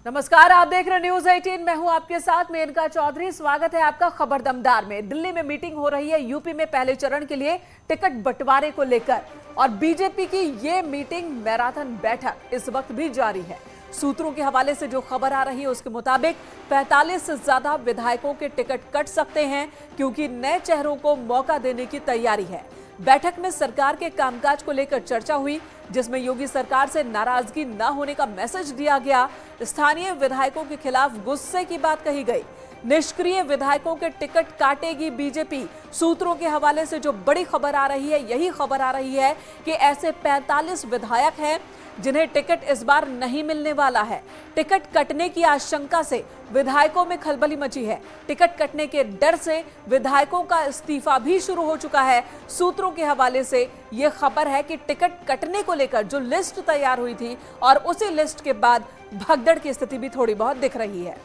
नमस्कार, आप देख रहे न्यूज 18। मैं हूं आपके साथ मेनका चौधरी। स्वागत है आपका खबर दमदार में। दिल्ली में मीटिंग हो रही है यूपी में पहले चरण के लिए टिकट बंटवारे को लेकर, और बीजेपी की ये मीटिंग मैराथन बैठक इस वक्त भी जारी है। सूत्रों के हवाले से जो खबर आ रही है उसके मुताबिक 45 से ज्यादा विधायकों के टिकट कट सकते हैं, क्योंकि नए चेहरों को मौका देने की तैयारी है। बैठक में सरकार के कामकाज को लेकर चर्चा हुई, जिसमें योगी सरकार से नाराजगी न होने का मैसेज दिया गया। स्थानीय विधायकों के खिलाफ गुस्से की बात कही गई। निष्क्रिय विधायकों के टिकट काटेगी बीजेपी। सूत्रों के हवाले से जो बड़ी खबर आ रही है, यही खबर आ रही है कि ऐसे 45 विधायक हैं जिन्हें टिकट इस बार नहीं मिलने वाला है। टिकट कटने की आशंका से विधायकों में खलबली मची है। टिकट कटने के डर से विधायकों का इस्तीफा भी शुरू हो चुका है। सूत्रों के हवाले से यह खबर है कि टिकट कटने को लेकर जो लिस्ट तैयार हुई थी, और उसी लिस्ट के बाद भगदड़ की स्थिति भी थोड़ी बहुत दिख रही है।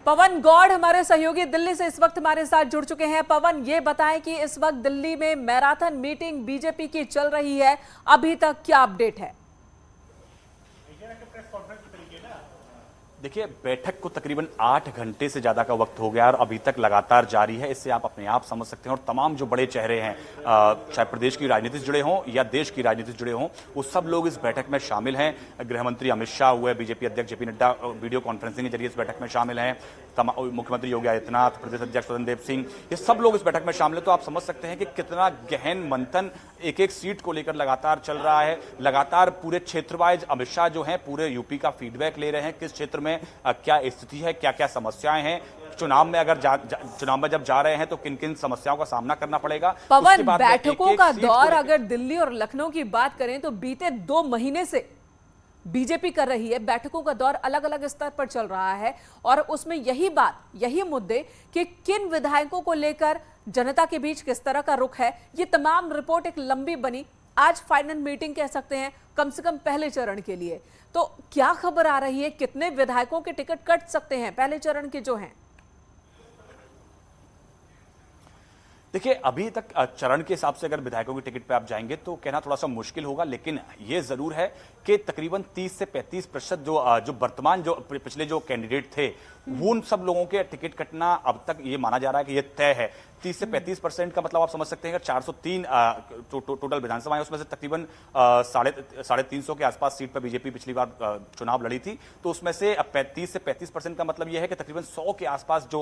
पवन गौड़ हमारे सहयोगी दिल्ली से इस वक्त हमारे साथ जुड़ चुके हैं। पवन, ये बताएं कि इस वक्त दिल्ली में मैराथन मीटिंग बीजेपी की चल रही है, अभी तक क्या अपडेट है? देखिए, बैठक को तकरीबन 8 घंटे से ज्यादा का वक्त हो गया और अभी तक लगातार जारी है। इससे आप अपने आप समझ सकते हैं। और तमाम जो बड़े चेहरे हैं, चाहे प्रदेश की राजनीति से जुड़े हों या देश की राजनीति से जुड़े हों, वो सब लोग इस बैठक में शामिल हैं। गृह मंत्री अमित शाह हुए, बीजेपी अध्यक्ष जेपी नड्डा वीडियो कॉन्फ्रेंसिंग के जरिए इस बैठक में शामिल हैं। मुख्यमंत्री योगी आदित्यनाथ, प्रदेश अध्यक्ष स्वतंत्र देव सिंह, ये सब लोग इस बैठक में शामिल हैं। तो आप समझ सकते हैं कि कितना गहन मंथन एक एक सीट को लेकर लगातार चल रहा है। लगातार पूरे क्षेत्र वाइज अमित शाह जो हैं पूरे यूपी का फीडबैक ले रहे हैं, किस क्षेत्र में क्या स्थिति है, क्या क्या समस्याएं हैं, चुनाव में अगर चुनाव में जब जा रहे हैं तो किन किन समस्याओं का सामना करना पड़ेगा। पवन, बैठकों का दौर अगर दिल्ली और लखनऊ की बात करें तो बीते 2 महीने से बीजेपी कर रही है। बैठकों का दौर अलग अलग स्तर पर चल रहा है, और उसमें यही मुद्दे कि किन विधायकों को लेकर जनता के बीच किस तरह का रुख है, ये तमाम रिपोर्ट एक लंबी बनी। आज फाइनल मीटिंग कह सकते हैं, कम से कम पहले चरण के लिए। तो क्या खबर आ रही है, कितने विधायकों के टिकट कट सकते हैं पहले चरण के जो हैं? देखिए, अभी तक चरण के हिसाब से अगर विधायकों की टिकट पे आप जाएंगे तो कहना थोड़ा सा मुश्किल होगा, लेकिन ये जरूर है कि तकरीबन 30 से 35% जो वर्तमान जो पिछले जो कैंडिडेट थे, वो उन सब लोगों के टिकट कटना अब तक ये माना जा रहा है कि ये तय है। 30 से 35% का मतलब आप समझ सकते हैं कि 403 टोटल विधानसभा है, उसमें से तकरीबन 350 के आसपास सीट पर बीजेपी पिछली बार चुनाव लड़ी थी। तो उसमें से 30 से 35% का मतलब यह है कि तकरीबन 100 के आसपास जो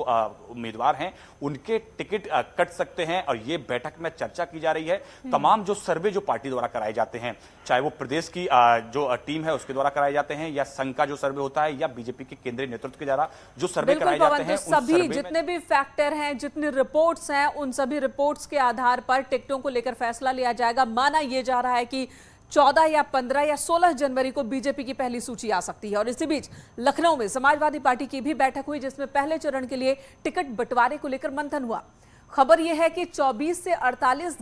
उम्मीदवार हैं उनके टिकट कट सकते हैं। और ये बैठक में चर्चा की जा रही है। तमाम जो सर्वे जो पार्टी द्वारा कराए जाते हैं, चाहे वो प्रदेश की जो टीम है उसके द्वारा कराए जाते हैं, या संघ का जो सर्वे होता है, या बीजेपी के केंद्रीय नेतृत्व के द्वारा जो सर्वे कराए जाते हैं, सभी जितने भी फैक्टर हैं, जितने रिपोर्ट्स हैं, उन सभी रिपोर्ट्स के आधार पर टिकटों को लेकर फैसला लिया जाएगा। माना यह जा रहा है कि 14 या 15 या 16 जनवरी को बीजेपी की पहली सूची आ सकती है। और इसी बीच लखनऊ में समाजवादी पार्टी की भी बैठक हुई, जिसमें पहले चरण के लिए टिकट बंटवारे को लेकर मंथन हुआ। खबर यह है कि 24 से 48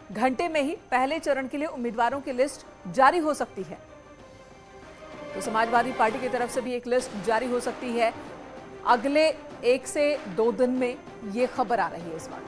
घंटे में ही पहले चरण के लिए उम्मीदवारों की लिस्ट जारी हो सकती है। तो समाजवादी पार्टी की तरफ से भी एक लिस्ट जारी हो सकती है अगले 1 से 2 दिन में, यह खबर आ रही है इस वक्त।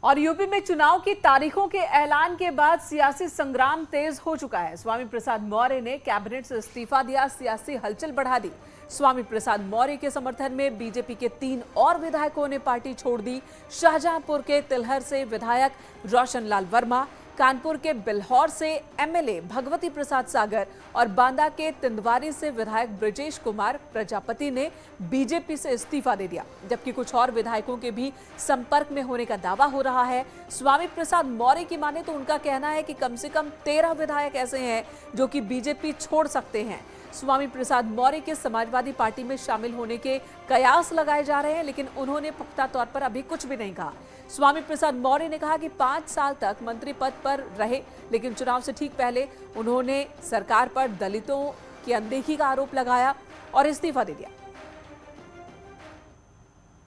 और यूपी में चुनाव की तारीखों के ऐलान के बाद सियासी संग्राम तेज हो चुका है। स्वामी प्रसाद मौर्य ने कैबिनेट से इस्तीफा दिया, सियासी हलचल बढ़ा दी। स्वामी प्रसाद मौर्य के समर्थन में बीजेपी के 3 और विधायकों ने पार्टी छोड़ दी। शाहजहांपुर के तिलहर से विधायक रोशन लाल वर्मा, कानपुर के बिल्हौर से एमएलए भगवती प्रसाद सागर और बांदा के तिंदवारी से विधायक ब्रजेश कुमार प्रजापति ने बीजेपी से इस्तीफा दे दिया, जबकि कुछ और विधायकों के भी संपर्क में होने का दावा हो रहा है। स्वामी प्रसाद मौर्य की माने तो उनका कहना है कि कम से कम 13 विधायक ऐसे हैं जो कि बीजेपी छोड़ सकते हैं। स्वामी प्रसाद मौर्य के समाजवादी पार्टी में शामिल होने के कयास लगाए जा रहे हैं, लेकिन उन्होंने पुख्ता तौर पर अभी कुछ भी नहीं कहा। स्वामी प्रसाद मौर्य ने कहा कि 5 साल तक मंत्री पद पर रहे, लेकिन चुनाव से ठीक पहले उन्होंने सरकार पर दलितों की अनदेखी का आरोप लगाया और इस्तीफा दे दिया।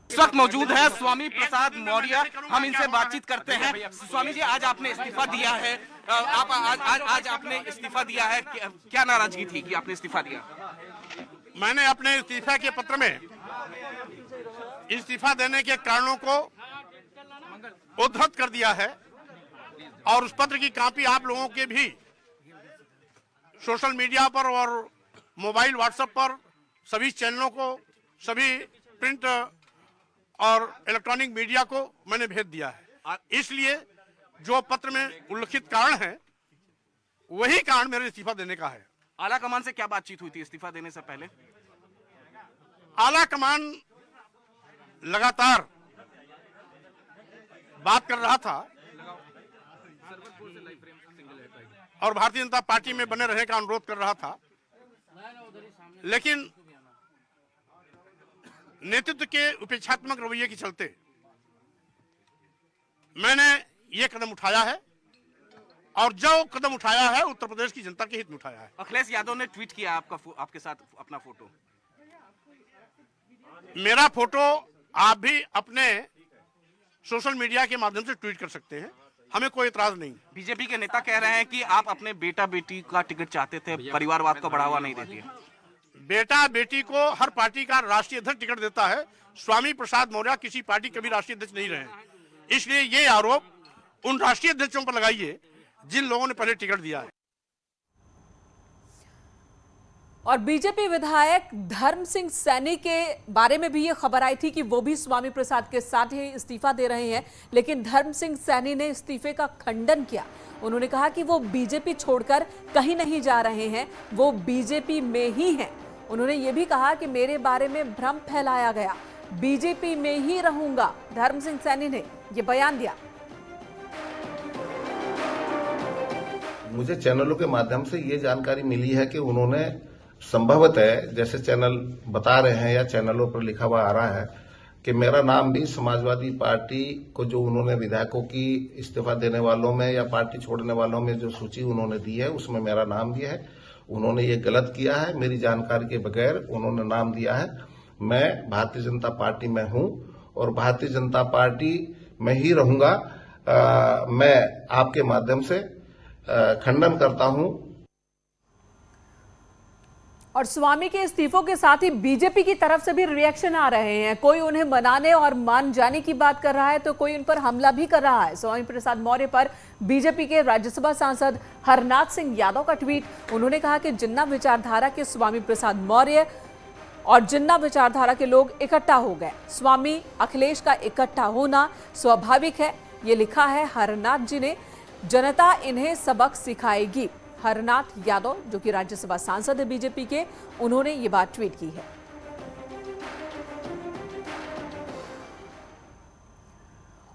इस वक्त मौजूद है स्वामी प्रसाद मौर्य, हम इनसे बातचीत करते हैं। स्वामी जी, आज आपने इस्तीफा दिया है, आज आपने इस्तीफा दिया है, क्या नाराजगी थी कि आपने इस्तीफा दिया? मैंने अपने इस्तीफा के पत्र में इस्तीफा देने के कारणों को उद्धृत कर दिया है और उस पत्र की कॉपी आप लोगों के भी सोशल मीडिया पर और मोबाइल व्हाट्सएप पर सभी चैनलों को, सभी प्रिंट और इलेक्ट्रॉनिक मीडिया को मैंने भेज दिया है। इसलिए जो पत्र में उल्लिखित कारण है वही कारण मेरे इस्तीफा देने का है। आला कमान से क्या बातचीत हुई थी इस्तीफा देने से पहले? आला कमान लगातार बात कर रहा था और भारतीय जनता पार्टी में बने रहने का अनुरोध कर रहा था, लेकिन नेतृत्व के उपेक्षात्मक रवैये के चलते मैंने ये कदम उठाया है और जो कदम उठाया है उत्तर प्रदेश की जनता के हित में उठाया है। अखिलेश यादव ने ट्वीट किया आपके साथ अपना फोटो। मेरा फोटो आप भी अपने सोशल मीडिया के माध्यम से ट्वीट कर सकते हैं, हमें कोई इतराज नहीं। बीजेपी के नेता कह रहे हैं कि आप अपने बेटा बेटी का टिकट चाहते थे, परिवारवाद को बढ़ावा नहीं देती है। बेटा बेटी को हर पार्टी का राष्ट्रीय अध्यक्ष टिकट देता है। स्वामी प्रसाद मौर्य किसी पार्टी के भी राष्ट्रीय अध्यक्ष नहीं रहे, इसलिए ये आरोप उन राष्ट्रीय अध्यक्षों पर लगाइए जिन लोगों ने पहले टिकट दिया है। और बीजेपी विधायक धर्म सिंह सैनी के बारे में भी ये खबर आई थी कि वो भी स्वामी प्रसाद के साथ ही इस्तीफा दे रहे हैं, लेकिन धर्म सिंह सैनी ने इस्तीफे का खंडन किया। उन्होंने कहा कि वो बीजेपी छोड़कर कहीं नहीं जा रहे हैं, वो बीजेपी में ही हैं। उन्होंने ये भी कहा कि मेरे बारे में भ्रम फैलाया गया, बीजेपी में ही रहूंगा। धर्म सिंह सैनी ने ये बयान दिया। मुझे चैनलों के माध्यम से ये जानकारी मिली है कि उन्होंने संभवतः, जैसे चैनल बता रहे हैं या चैनलों पर लिखा हुआ आ रहा है, कि मेरा नाम भी समाजवादी पार्टी को जो उन्होंने विधायकों की इस्तीफा देने वालों में या पार्टी छोड़ने वालों में जो सूची उन्होंने दी है उसमें मेरा नाम दिया है। उन्होंने ये गलत किया है, मेरी जानकारी के बगैर उन्होंने नाम दिया है। मैं भारतीय जनता पार्टी में हूं और भारतीय जनता पार्टी में ही रहूंगा। मैं आपके माध्यम से खंडन करता हूं। और स्वामी के इस्तीफों के साथ ही बीजेपी की तरफ से भी रिएक्शन आ रहे हैं। कोई उन्हें मनाने और मान जाने की बात कर रहा है तो कोई उन पर हमला भी कर रहा है। स्वामी प्रसाद मौर्य पर बीजेपी के राज्यसभा सांसद हरनाथ सिंह यादव का ट्वीट। उन्होंने कहा कि जिन्ना विचारधारा के स्वामी प्रसाद मौर्य और जिन्ना विचारधारा के लोग इकट्ठा हो गए, स्वामी अखिलेश का इकट्ठा होना स्वाभाविक है, ये लिखा है हरनाथ जी ने। जनता इन्हें सबक सिखाएगी। हरनाथ यादव जो कि राज्यसभा सांसद है बीजेपी के, उन्होंने ये बात ट्वीट की है।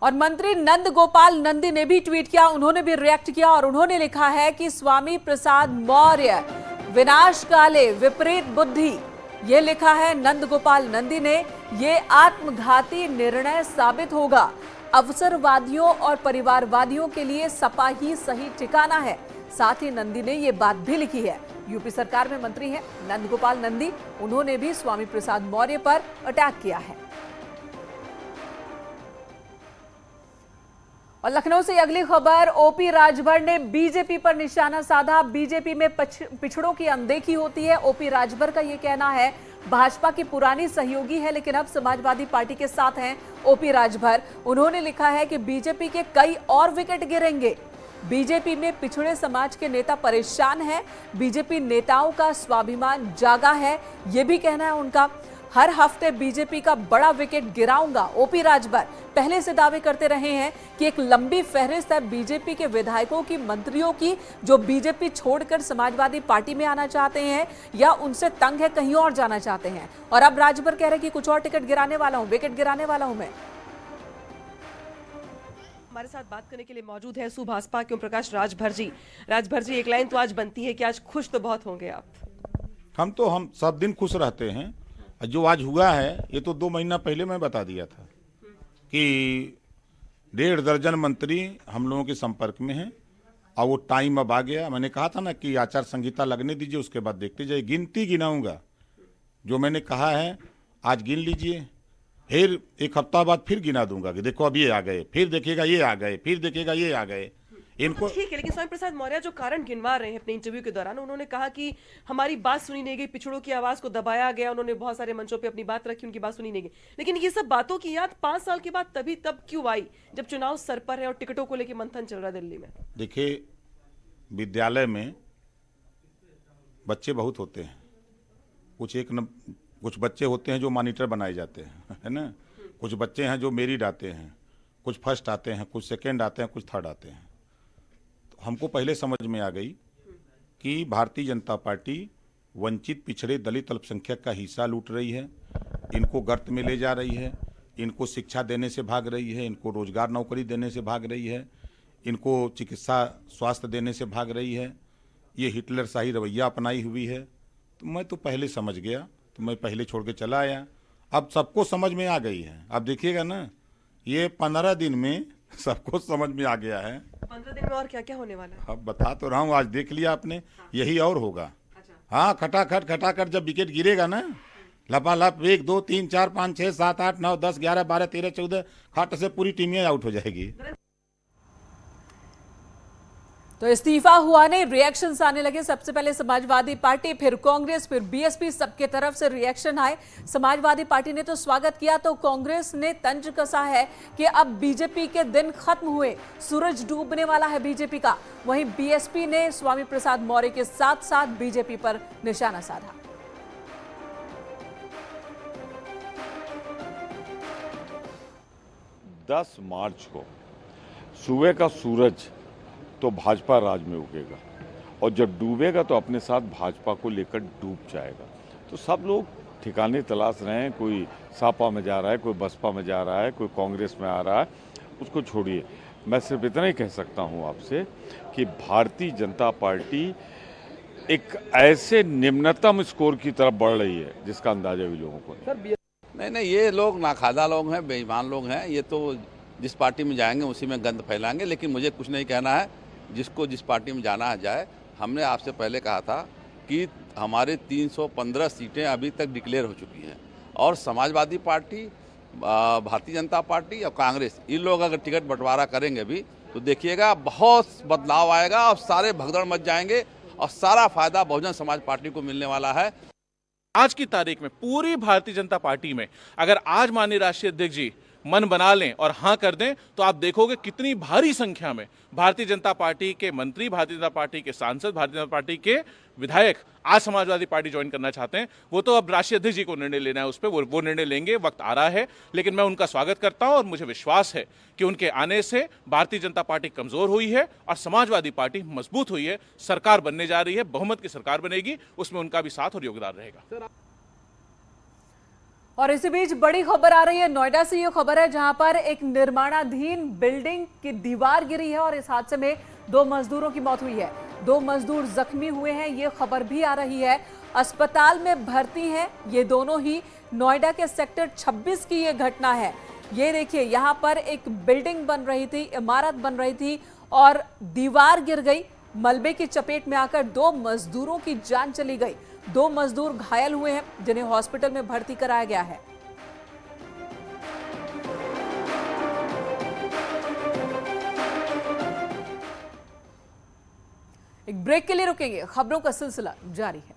और मंत्री नंद गोपाल नंदी ने भी ट्वीट किया, उन्होंने भी रिएक्ट किया और उन्होंने लिखा है कि स्वामी प्रसाद मौर्य विनाश काले विपरीत बुद्धि। ये लिखा है नंद गोपाल नंदी ने। ये आत्मघाती निर्णय साबित होगा। अवसरवादियों और परिवारवादियों के लिए सपा ही सही ठिकाना है। साथ ही नंदी ने ये बात भी लिखी है। यूपी सरकार में मंत्री हैं नंद गोपाल नंदी, उन्होंने भी स्वामी प्रसाद मौर्य पर अटैक किया है। और लखनऊ से अगली खबर, ओपी राजभर ने बीजेपी पर निशाना साधा। बीजेपी में पिछड़ों की अनदेखी होती है। ओपी राजभर का यह कहना है भाजपा की पुरानी सहयोगी है लेकिन अब समाजवादी पार्टी के साथ हैं ओपी राजभर। उन्होंने लिखा है कि बीजेपी के कई और विकेट गिरेंगे। बीजेपी में पिछड़े समाज के नेता परेशान हैं। बीजेपी नेताओं का स्वाभिमान जागा है, यह भी कहना है उनका। हर हफ्ते बीजेपी का बड़ा विकेट गिराऊंगा। ओपी राजभर पहले से दावे करते रहे हैं कि एक लंबी फहरिस्त है बीजेपी के विधायकों की, मंत्रियों की, जो बीजेपी छोड़कर समाजवादी पार्टी में आना चाहते हैं या उनसे तंग है, कहीं और जाना चाहते हैं। और अब राजभर कह रहे हैं कि कुछ और टिकट गिराने वाला हूं, विकेट गिराने वाला हूं मैं। हमारे साथ बात करने के लिए मौजूद है सुभाषपा के ओम प्रकाश राजभर जी। राजभर जी, एक लाइन तो आज बनती है कि आज खुश तो बहुत होंगे आप। हम सब दिन खुश रहते हैं। जो आज हुआ है ये तो 2 महीना पहले मैं बता दिया था कि 1.5 दर्जन मंत्री हम लोगों के संपर्क में हैं और वो टाइम अब आ गया। मैंने कहा था ना कि आचार संहिता लगने दीजिए, उसके बाद देखते जाइए। गिनती गिनाऊंगा, जो मैंने कहा है आज गिन लीजिए, फिर 1 हफ्ता बाद फिर गिना दूंगा कि देखो अब ये आ गए, फिर देखिएगा ये आ गए, फिर देखिएगा ये आ गए। इनको ठीक है, लेकिन स्वामी प्रसाद मौर्य जो कारण गिनवा रहे हैं अपने इंटरव्यू के दौरान, उन्होंने कहा कि हमारी बात सुनी नहीं गई, पिछड़ों की आवाज को दबाया गया। उन्होंने बहुत सारे मंचों पे अपनी बात रखी, उनकी बात सुनी नहीं गई। लेकिन ये सब बातों की याद 5 साल के बाद तब क्यों आई, जब चुनाव सर पर है और टिकटों को लेकर मंथन चल रहा है दिल्ली में? देखिए, विद्यालय में बच्चे बहुत होते हैं, कुछ बच्चे होते हैं जो मॉनिटर बनाए जाते हैं, है ना। कुछ बच्चे हैं जो मेरिट आते हैं, कुछ फर्स्ट आते हैं, कुछ सेकंड आते हैं, कुछ थर्ड आते हैं। तो हमको पहले समझ में आ गई कि भारतीय जनता पार्टी वंचित, पिछड़े, दलित, अल्पसंख्यक का हिस्सा लूट रही है, इनको गर्त में ले जा रही है, इनको शिक्षा देने से भाग रही है, इनको रोजगार नौकरी देने से भाग रही है, इनको चिकित्सा स्वास्थ्य देने से भाग रही है। ये हिटलर शाही रवैया अपनाई हुई है। तो मैं तो पहले समझ गया, तो मैं पहले छोड़ के चला आया। अब सबको समझ में आ गई है। अब देखिएगा ना, ये 15 दिन में सबको समझ में आ गया है। 15 दिन में और क्या क्या होने वाला है? अब बता तो रहा हूँ, आज देख लिया आपने, यही और होगा। हाँ, खटाखट जब विकेट गिरेगा ना, लपालप 1 2 3 4 5 6 7 8 9 10 11 12 13 14 खट से पूरी टीम आउट हो जाएगी। तो इस्तीफा हुआ नहीं, रिएक्शंस आने लगे। सबसे पहले समाजवादी पार्टी, फिर कांग्रेस, फिर बीएसपी, सबके तरफ से रिएक्शन आए। समाजवादी पार्टी ने तो स्वागत किया, तो कांग्रेस ने तंज कसा है कि अब बीजेपी के दिन खत्म हुए, सूरज डूबने वाला है बीजेपी का। वहीं बीएसपी ने स्वामी प्रसाद मौर्य के साथ साथ बीजेपी पर निशाना साधा। 10 मार्च को सुबह का सूरज तो भाजपा राज में उगेगा, और जब डूबेगा तो अपने साथ भाजपा को लेकर डूब जाएगा। तो सब लोग ठिकाने तलाश रहे हैं, कोई सापा में जा रहा है, कोई बसपा में जा रहा है, कोई कांग्रेस में आ रहा है, उसको छोड़िए। मैं सिर्फ इतना ही कह सकता हूं आपसे कि भारतीय जनता पार्टी एक ऐसे निम्नतम स्कोर की तरफ बढ़ रही है जिसका अंदाजा भी लोगों को नहीं। नहीं, ये लोग नाखादा लोग हैं, बेईमान लोग हैं। ये तो जिस पार्टी में जाएंगे उसी में गंद फैलाएंगे। लेकिन मुझे कुछ नहीं कहना है, जिसको जिस पार्टी में जाना जाए। हमने आपसे पहले कहा था कि हमारे 315 सीटें अभी तक डिक्लेयर हो चुकी हैं, और समाजवादी पार्टी, भारतीय जनता पार्टी और कांग्रेस, इन लोग अगर टिकट बंटवारा करेंगे भी तो देखिएगा बहुत बदलाव आएगा, और सारे भगदड़ मच जाएंगे, और सारा फायदा बहुजन समाज पार्टी को मिलने वाला है। आज की तारीख में पूरी भारतीय जनता पार्टी में अगर आज माननीय राष्ट्रीय अध्यक्ष जी मन बना लें और हाँ कर दें, तो आप देखोगे कितनी भारी संख्या में भारतीय जनता पार्टी के मंत्री, भारतीय जनता पार्टी के सांसद, भारतीय जनता पार्टी के विधायक आज समाजवादी पार्टी ज्वाइन करना चाहते हैं। वो तो अब राष्ट्रीय अध्यक्ष जी को निर्णय लेना है, उस पर वो निर्णय लेंगे, वक्त आ रहा है। लेकिन मैं उनका स्वागत करता हूं और मुझे विश्वास है कि उनके आने से भारतीय जनता पार्टी कमजोर हुई है और समाजवादी पार्टी मजबूत हुई है। सरकार बनने जा रही है, बहुमत की सरकार बनेगी, उसमें उनका भी साथ और योगदान रहेगा। और इसी बीच बड़ी खबर आ रही है नोएडा से। ये खबर है जहां पर एक निर्माणाधीन बिल्डिंग की दीवार गिरी है और इस हादसे में 2 मजदूरों की मौत हुई है, 2 मजदूर जख्मी हुए हैं। ये खबर भी आ रही है, अस्पताल में भर्ती हैं ये दोनों ही। नोएडा के सेक्टर 26 की ये घटना है। ये देखिए, यहां पर एक बिल्डिंग बन रही थी, इमारत बन रही थी और दीवार गिर गई। मलबे की चपेट में आकर 2 मजदूरों की जान चली गई। 2 मजदूर घायल हुए हैं, जिन्हें हॉस्पिटल में भर्ती कराया गया है। एक ब्रेक के लिए रुकेंगे, खबरों का सिलसिला जारी है।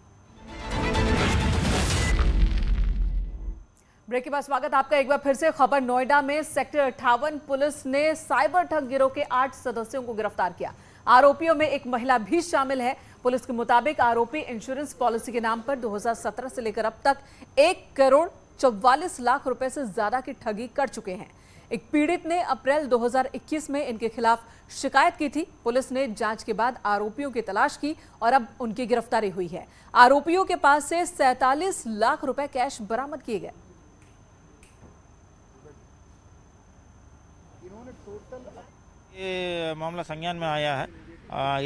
ब्रेक के बाद स्वागत आपका एक बार फिर से। खबर नोएडा में सेक्टर 58 पुलिस ने साइबर ठग गिरोह के 8 सदस्यों को गिरफ्तार किया। आरोपियों में एक महिला भी शामिल है। पुलिस के मुताबिक आरोपी इंश्योरेंस पॉलिसी के नाम पर 2017 से लेकर अब तक 1,44 लाख रुपए से ज्यादा की ठगी कर चुके हैं। एक पीड़ित ने अप्रैल 2021 में इनके खिलाफ शिकायत की थी। पुलिस ने जांच के बाद आरोपियों की तलाश की और अब उनकी गिरफ्तारी हुई है। आरोपियों के पास से 47 लाख रुपए कैश बरामद किए गए। ये मामला संज्ञान में आया है।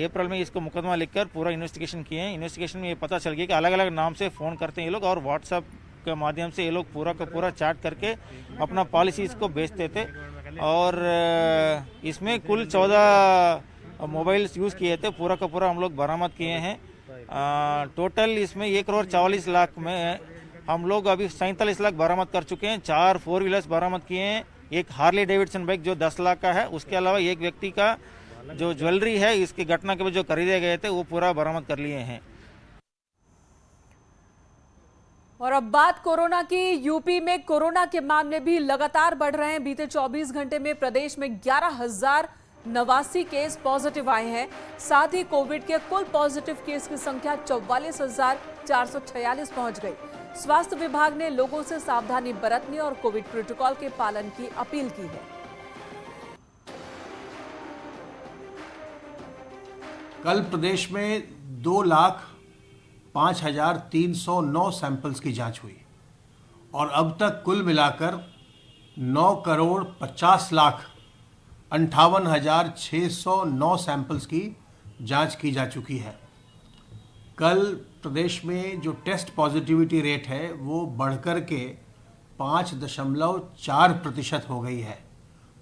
अप्रैल में इसको मुकदमा लिखकर पूरा इन्वेस्टिगेशन किए हैं। इन्वेस्टिगेशन में ये पता चल गया कि अलग अलग नाम से फ़ोन करते हैं ये लोग, और व्हाट्सएप के माध्यम से ये लोग पूरा का पूरा चैट करके अपना पॉलिसीज़ को बेचते थे। और इसमें कुल 14 मोबाइल्स यूज़ किए थे, पूरा का पूरा हम लोग बरामद किए हैं। टोटल इसमें 1,44 में हम लोग अभी 47 लाख बरामद कर चुके हैं। 4 4 व्हीलर्स बरामद किए हैं, एक हार्ले डेविडसन बाइक जो 10 लाख का है, उसके अलावा एक व्यक्ति का जो ज्वेलरी है इसकी घटना के बाद जो खरीदे गए थे वो पूरा बरामद कर लिए हैं। और अब बात कोरोना की। यूपी में कोरोना के मामले भी लगातार बढ़ रहे हैं। बीते 24 घंटे में प्रदेश में 11,089 केस पॉजिटिव आए हैं। साथ ही कोविड के कुल पॉजिटिव केस की संख्या 44,446 पहुंच गई। स्वास्थ्य विभाग ने लोगों से सावधानी बरतने और कोविड प्रोटोकॉल के पालन की अपील की है। कल प्रदेश में 2,05,309 सैंपल्स की जांच हुई और अब तक कुल मिलाकर 9,50,58,609 सैंपल्स की जांच की जा चुकी है। कल प्रदेश में जो टेस्ट पॉजिटिविटी रेट है वो बढ़कर के 5.4% हो गई है।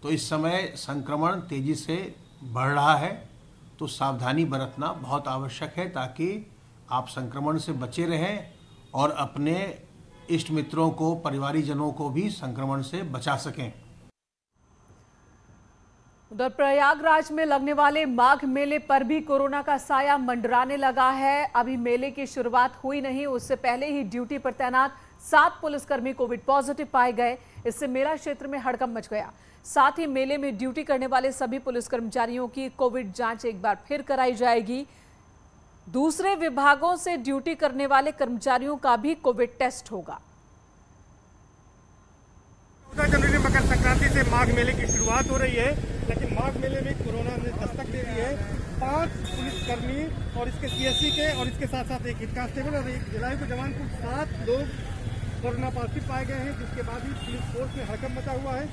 तो इस समय संक्रमण तेजी से बढ़ रहा है, तो सावधानी बरतना बहुत आवश्यक है ताकि आप संक्रमण से बचे रहें और अपने इष्ट मित्रों को, परिवारीजनों को भी संक्रमण से बचा सकें। उधर प्रयागराज में लगने वाले माघ मेले पर भी कोरोना का साया मंडराने लगा है। अभी मेले की शुरुआत हुई नहीं, उससे पहले ही ड्यूटी पर तैनात 7 पुलिसकर्मी कोविड पॉजिटिव पाए गए। इससे मेला क्षेत्र में हड़कंप मच गया। साथ ही मेले में ड्यूटी करने वाले सभी पुलिस कर्मचारियों की कोविड जांच एक बार फिर कराई जाएगी। दूसरे विभागों से ड्यूटी करने वाले कर्मचारियों का भी कोविड टेस्ट होगा। 14 जनवरी मकर संक्रांति से माघ मेले की शुरुआत हो रही है, लेकिन माघ मेले में कोरोना ने दस्तक दे दी है। 5 पुलिसकर्मी और इसके सीएससी के और इसके साथ साथ एक हेड कांस्टेबल और एक जिला के जवान को 7 लोग कोरोना पॉजिटिव पाए गए हैं, जिसके बाद ही पुलिस फोर्स में हड़कंप मचा हुआ है।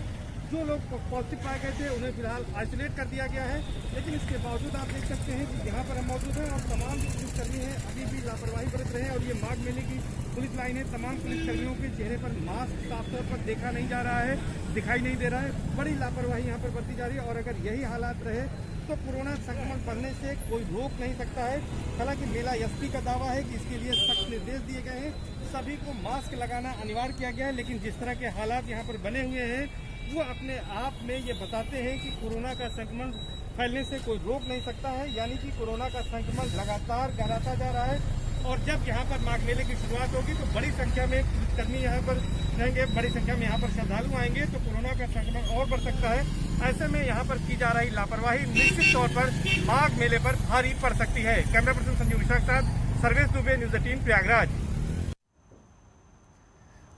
जो लोग पॉजिटिव पाए गए थे उन्हें फिलहाल आइसोलेट कर दिया गया है, लेकिन इसके बावजूद आप देख सकते हैं कि यहाँ पर हम मौजूद हैं और तमाम जो पुलिसकर्मी हैं अभी भी लापरवाही बरत रहे हैं। और ये माघ मेले की पुलिस लाइन है, तमाम पुलिसकर्मियों के चेहरे पर मास्क साफ तौर पर देखा नहीं जा रहा है, दिखाई नहीं दे रहा है। बड़ी लापरवाही यहाँ पर बरती जा रही है और अगर यही हालात रहे तो कोरोना संक्रमण बढ़ने से कोई रोक नहीं सकता है। हालांकि मेला एसपी का दावा है कि इसके लिए सख्त निर्देश दिए गए हैं, सभी को मास्क लगाना अनिवार्य किया गया है। लेकिन जिस तरह के हालात यहाँ पर बने हुए हैं वो अपने आप में ये बताते हैं कि कोरोना का संक्रमण फैलने से कोई रोक नहीं सकता है, यानी कि कोरोना का संक्रमण लगातार गहराता जा रहा है। और जब यहाँ पर माघ मेले की शुरुआत होगी तो बड़ी संख्या में पुलिसकर्मी यहाँ पर रहेंगे, बड़ी संख्या में यहाँ पर श्रद्धालु आएंगे, तो कोरोना का संक्रमण और बढ़ सकता है। ऐसे में यहाँ पर की जा रही लापरवाही निश्चित तौर पर माघ मेले पर भारी पड़ सकती है। कैमरा पर्सन संजीव मिश्रा के साथ सर्वेश दुबे, न्यूज 18 प्रयागराज।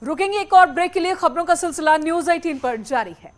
रुकेंगे एक और ब्रेक के लिए। खबरों का सिलसिला न्यूज 18 पर जारी है।